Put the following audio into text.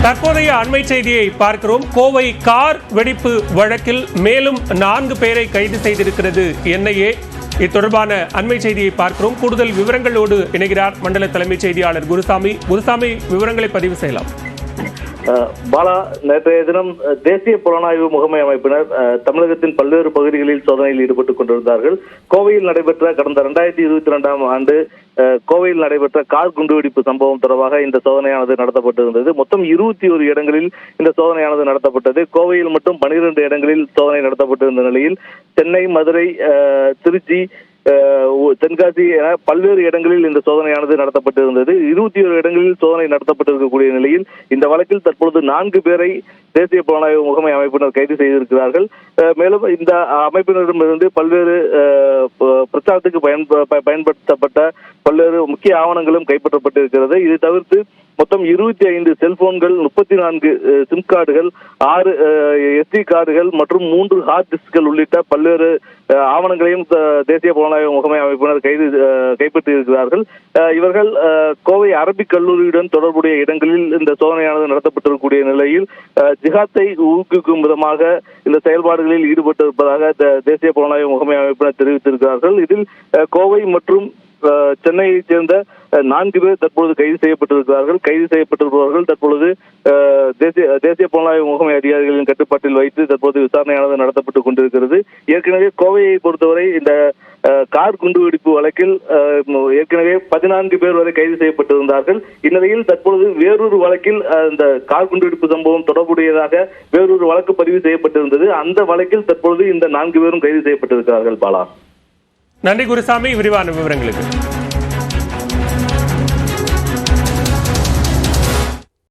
தற்போதைய அண்மை செய்தியை பார்க்கிறோம். கோவை கார் வெடிப்பு வழக்கில் மேலும் 4 பேரை கைது செய்திருக்கிறது என்ஐஏ. இத்தொடர்பான அண்மை செய்தியை பார்க்கிறோம். கூடுதல் விவரங்களோடு இணைகிறார் மண்டல தலைமைச் செய்தியாளர் குருசாமி. விவரங்களை பதிவு செய்யலாம். பாலா, நேற்றைய தினம் தேசிய புலனாய்வு முகமை அமைப்பினர் தமிழகத்தின் பல்வேறு பகுதிகளில் சோதனையில் ஈடுபட்டுக் கொண்டிருந்தார்கள். கோவையில் நடைபெற்ற கடந்த 2022ஆம் ஆண்டு கோவையில் நடைபெற்ற கார் குண்டுவெடிப்பு சம்பவம் தொடர்பாக இந்த சோதனையானது நடத்தப்பட்டிருந்தது. மொத்தம் 21 இடங்களில் இந்த சோதனையானது நடத்தப்பட்டது. கோவையில் மட்டும் 12 இடங்களில் சோதனை நடத்தப்பட்டிருந்த நிலையில் சென்னை, மதுரை, திருச்சி, தென்காசி என பல்வேறு இடங்களில் இந்த சோதனையானது நடத்தப்பட்டிருந்தது. 21 இடங்களில் சோதனை நடத்தப்பட்டிருக்கக்கூடிய நிலையில் இந்த வழக்கில் தற்பொழுது 4 பேரை தேசிய புலனாய்வு முகமை அமைப்பினர் கைது செய்திருக்கிறார்கள். மேலும் இந்த அமைப்பினரிடமிருந்து பல்வேறு பிரச்சாரத்துக்கு பயன்படுத்தப்பட்ட பல்வேறு முக்கிய ஆவணங்களும் கைப்பற்றப்பட்டிருக்கிறது. இது தவிர்த்து மொத்தம் 25 செல்போன்கள், 34 சிம் கார்டுகள், 6 SD கார்டுகள் மற்றும் 3 ஹார்ட் டிஸ்க்கள் உள்ளிட்ட பல்வேறு ஆவணங்களையும் தேசிய புலனாய்வு முகமை அமைப்பினர் கைப்பற்றியிருக்கிறார்கள். இவர்கள் கோவை அரபிக் கல்லூரியுடன் தொடர்புடைய இடங்களில் இந்த சோதனையானது நடத்தப்பட்டிருக்கக்கூடிய நிலையில் ஜிஹாத்தை ஊக்குவிக்கும் விதமாக இந்த செயல்பாடுகளில் ஈடுபட்டிருப்பதாக தேசிய புலனாய்வு முகமை அமைப்பினர் தெரிவித்திருக்கிறார்கள். இதில் கோவை மற்றும் சென்னையைச் சேர்ந்த 4 பேர் தற்பொழுது கைது செய்யப்பட்டிருக்கிறார்கள். கைது செய்யப்பட்டிருப்பவர்கள் தற்பொழுது தேசிய புலனாய்வு முகமை அதிகாரிகளின் கட்டுப்பாட்டில் வைத்து தற்போது விசாரணையானது நடத்தப்பட்டுக் கொண்டிருக்கிறது. ஏற்கனவே கோவையை பொறுத்தவரை இந்த கார் குண்டுவெடிப்பு வழக்கில் ஏற்கனவே 14 பேர் வரை கைது செய்யப்பட்டிருந்தார்கள். இந்நிலையில் தற்பொழுது வேறொரு வழக்கில் இந்த கார் குண்டுவெடிப்பு சம்பவம் தொடர்புடையதாக வேறொரு வழக்கு பதிவு செய்யப்பட்டிருந்தது. அந்த வழக்கில் தற்பொழுது இந்த 4 பேரும் கைது செய்யப்பட்டிருக்கிறார்கள். பாலா, நன்றி குருசாமி, விரிவான விவரங்களுக்கு.